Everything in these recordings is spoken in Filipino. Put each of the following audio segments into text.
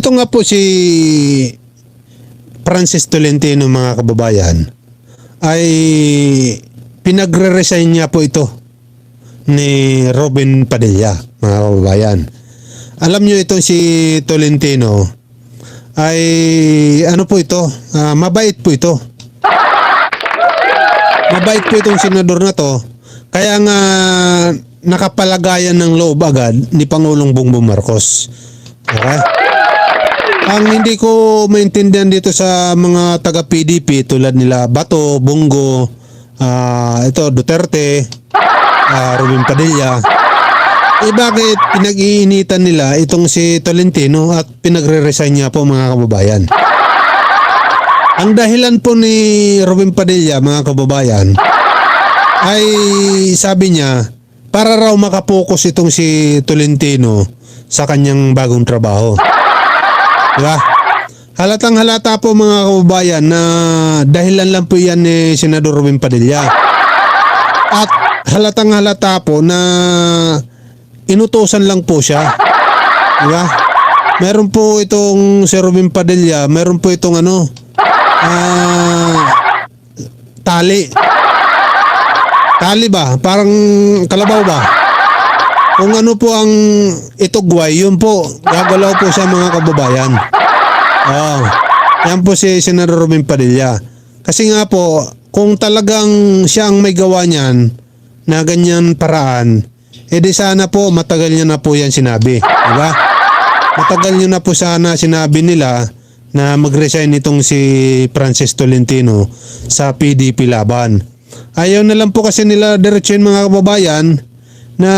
Ito nga po si Francis Tolentino, mga kababayan, ay pinagre-resign niya po ito ni Robin Padilla, mga kababayan. Alam nyo, ito si Tolentino ay ano po ito, mabait po ito. Mabait po itong senador na to. Kaya nga nakapalagayan ng loob agad ni Pangulong Bongbong Marcos. Okay? Ang hindi ko maintindihan dito sa mga taga PDP tulad nila Bato, Bongo, ito Duterte, Robin Padilla, bakit pinag-iinitan nila itong si Tolentino at pinagre-resign niya po, mga kababayan? Ang dahilan po ni Robin Padilla, mga kababayan, ay sabi niya para raw makapokus itong si Tolentino sa kanyang bagong trabaho. Diba? Halatang halata po, mga kababayan, na dahilan lang po yan ni Senador Robin Padilla. At halatang halata po na inutusan lang po siya. Diba? Meron po itong si Robin Padilla, meron po itong tali. Tali ba? Parang kalabaw ba? Kung ano po ang itugway, yun po, gagalaw po siya, mga kababayan. Yan po si Senador Robin Padilla. Kasi nga po, kung talagang siya ang may gawa niyan na ganyan paraan, edi sana po matagal niya na po yan sinabi. Diba? Matagal niya na po sana sinabi nila na mag-resign itong si Francis Tolentino sa PDP laban. Ayaw na lang po kasi nila diretsuhin, mga kababayan, na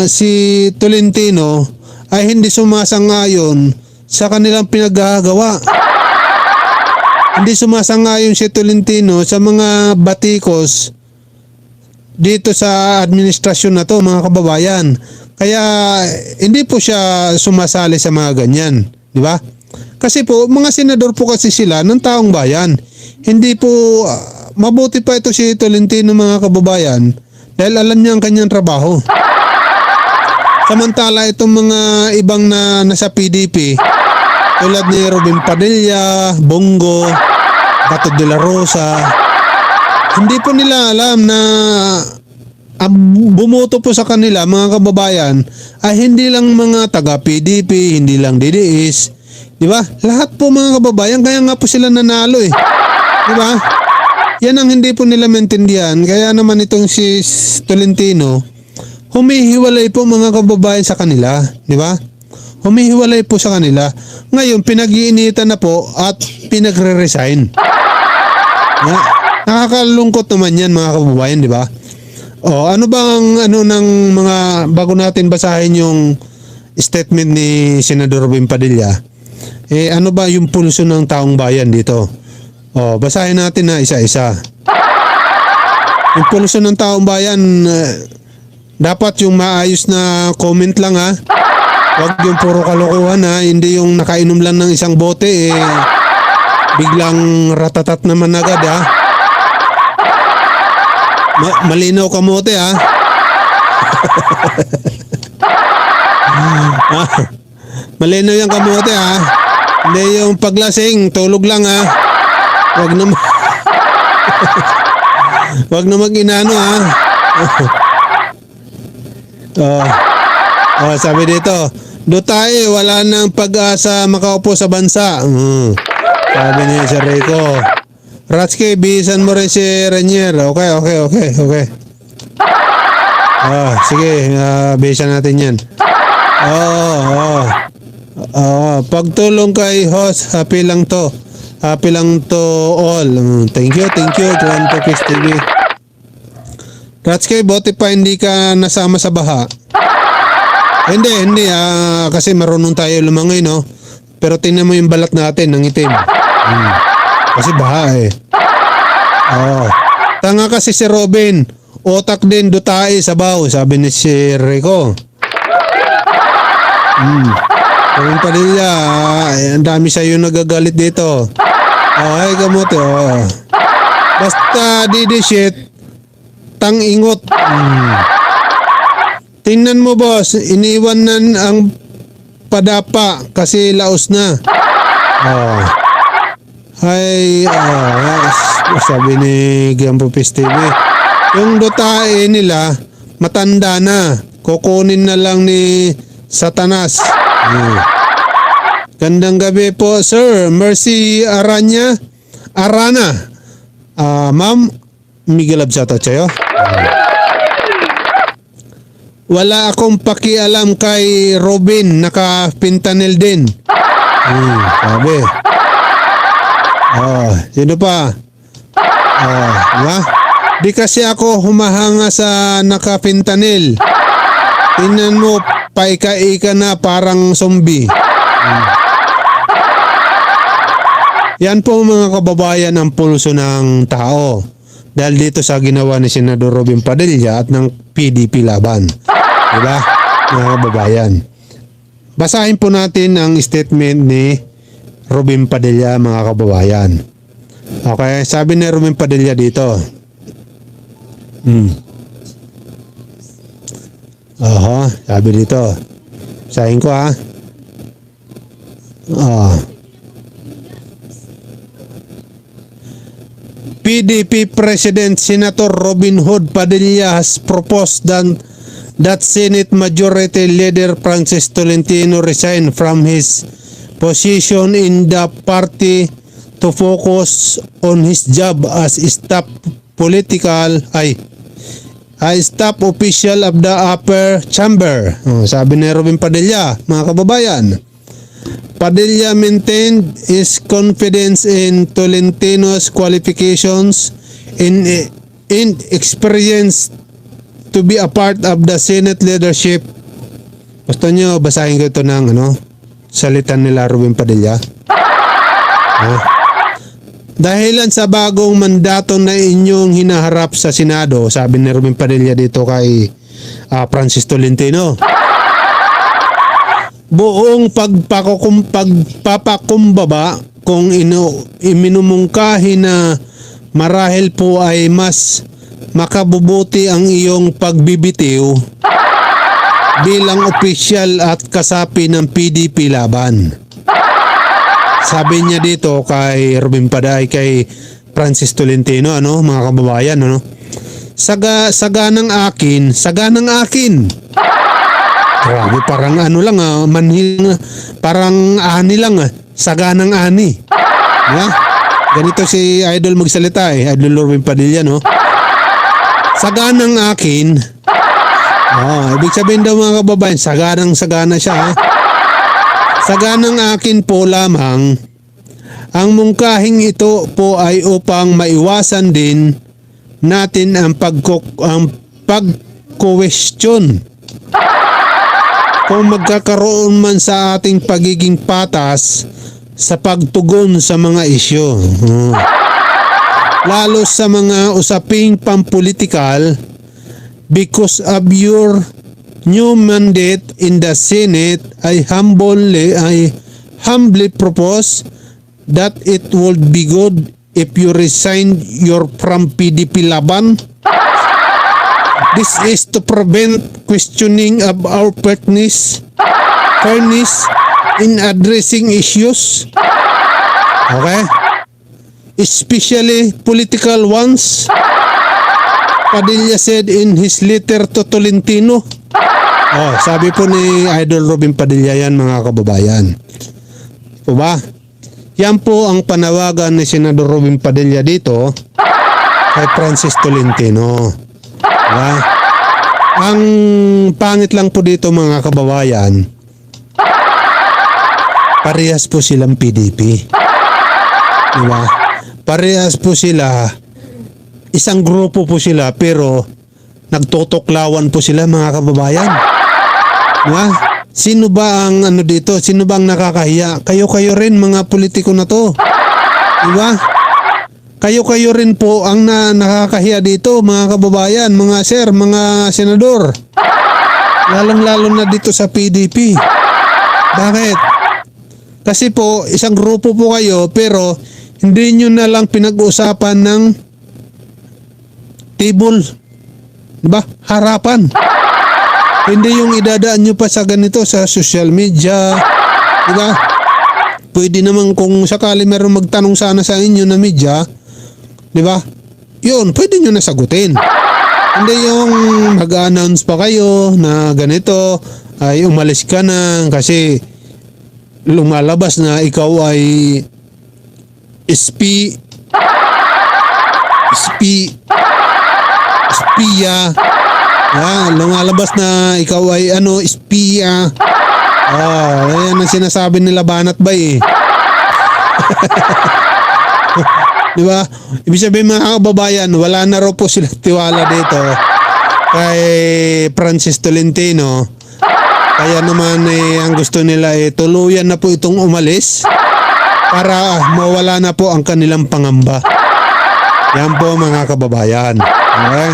si Tolentino ay hindi sumasang-ayon sa kanilang pinaggagawa. Hindi sumasang-ayon si Tolentino sa mga batikos dito sa administrasyon na to, mga kababayan. Kaya hindi po siya sumasali sa mga ganyan, di ba? Kasi po, mga senador po kasi sila ng taong bayan. Hindi po mabuti pa ito si Tolentino, mga kababayan, dahil alam niya ang kanyang trabaho. Samantala itong mga ibang na nasa PDP tulad ni Robin Padilla, Bongo, Bato de la Rosa, hindi po nila alam na ang bumoto po sa kanila, mga kababayan, ay hindi lang mga taga PDP, hindi lang DDS, di ba? Lahat po, mga kababayan, kaya nga po sila nanalo eh. Di ba? Yan ang hindi po nila maintindihan. Kaya naman itong si Tolentino, humihiwalay po, mga kababayan, sa kanila. Di ba? Humihiwalay po sa kanila. Ngayon, pinag-iinitan na po at pinagre-resign. Nakakalungkot naman yan, mga kababayan, di ba? Ano bang ng mga, bago natin basahin yung statement ni Senador Robin Padilla, ano ba yung pulso ng taong bayan dito? Basahin natin na isa-isa. Yung pulso ng taong bayan, dapat yung maayos na comment lang, ha. Huwag yung puro kalokohan, ha. Hindi yung nakainom lang ng isang bote, biglang ratatat naman agad, ha. Malinaw kamote, ha. Malinaw yung kamote, ha. Hindi yung paglasing, tulog lang, ha. Wag na wag na mag-inano, ha. Sabi dito, Duterte, wala nang pag-asa makaupo sa bansa. Sabi niya si Rico. Ratske, bihisan mo rin si Renier. Okay. Sige, bihisan natin yan. Pagtulong kay host, happy lang to. Happy lang to all. Thank you, Juan Topis TV. Ratske, bote pa hindi ka nasama sa baha. Hindi, kasi marunong tayo lumangoy, no? Pero tingnan mo yung balat natin, ng itim. Kasi baha, tanga kasi si Robin. Otak din, Duterte, sabaw, sabi ni si Rico. Robin Padilla, ang dami sa'yo nagagalit dito. Ay, gamote, basta didi shit, tang-ingot. Tingnan mo, boss, iniwan na ang padapa kasi laos na. Oh. Sabi ni Giampo TV, yung dotae nila matanda na, kukunin na lang ni Satanas. Gandang gabi po, sir. Mercy Arana. Ma'am, Miguel Absato Chayo. Wala akong pakialam kay Robin, naka-fentanyl din. Sabi. Sino pa? Diba? Di kasi ako humahanga sa naka-fentanyl. Tingnan mo, paika-ika na parang zombie. Yan po mga kababayan ang pulso ng tao. Dahil dito sa ginawa ni Senador Robin Padilla at ng PDP laban. Diba? Mga kababayan. Basahin po natin ang statement ni Robin Padilla, mga kababayan. Okay, sabi ni Robin Padilla dito. Sabi dito. Basahin ko ha. PDP President Senator Robin Hood Padilla has proposed that Senate Majority Leader Francis Tolentino resign from his position in the party to focus on his job as staff staff official of the upper chamber. Sabi ni Robin Padilla, mga kababayan. Padilla maintained his confidence in Tolentino's qualifications and experience to be a part of the Senate leadership. Gusto nyo basahin ko ito ng salitan nila Robin Padilla? Dahilan sa bagong mandato na inyong hinaharap sa Senado, sabi ni Robin Padilla dito kay Francis Tolentino. Buong pagpapakumbaba kung iminumungkahi na marahil po ay mas makabubuti ang iyong pagbibitiw bilang opisyal at kasapi ng PDP laban. Sabi niya dito kay Robin Padilla, kay Francis Tolentino, mga kababayan, saganang akin. Grabe, parang lang, manhil, parang ani lang, saganang ani. Ganito si Idol magsalita Idol Robin Padilla, Saganang akin. Ibig sabihin daw mga kababayan, sagana siya. Saganang akin po lamang. Ang mungkahing ito po ay upang maiwasan din natin ang pag-question. Kung magkakaroon man sa ating pagiging patas sa pagtugon sa mga isyu. Lalo sa mga usaping pampolitikal, because of your new mandate in the Senate, I humbly propose that it would be good if you resign from PDP laban. This is to prevent questioning of our fairness in addressing issues. Okay? Especially political ones. Padilla said in his letter to Tolentino. Sabi po ni Idol Robin Padilla yan, mga kababayan. O ba? Yan po ang panawagan ni Senador Robin Padilla dito kay Francis Tolentino. Diba? Ang pangit lang po dito, mga kababayan, parehas po silang PDP. Diba? Parehas po sila, isang grupo po sila, pero nagtotoklawan po sila, mga kababayan. Diba? Sino ba ang dito? Sino ba ang nakakahiya? Kayo rin, mga politiko na to. Diba? Kayo rin po ang nakakahiya dito, mga kababayan, mga sir, mga senador. Lalong-lalo na dito sa PDP. Bakit? Kasi po, isang grupo po kayo, pero hindi nyo na lang pinag-uusapan ng table. Diba? Harapan. Hindi yung idadaan nyo pa sa ganito sa social media. Diba? Pwede naman kung sakali meron magtanong sana sa inyo na media, diba? Yun, pwede nyo nasagutin. Hindi yung mag-announce pa kayo na ganito, ay umalis ka na kasi lumalabas na ikaw ay espiya. Lumalabas na ikaw ay espiya. Ayan ang sinasabi nila Banat Bay eh. Di ba? Ibig sabihin mga kababayan, wala na raw po sila tiwala dito kay Francis Tolentino. Kaya naman ang gusto nila tuluyan na po itong umalis para mawala na po ang kanilang pangamba. Yan po mga kababayan. Okay?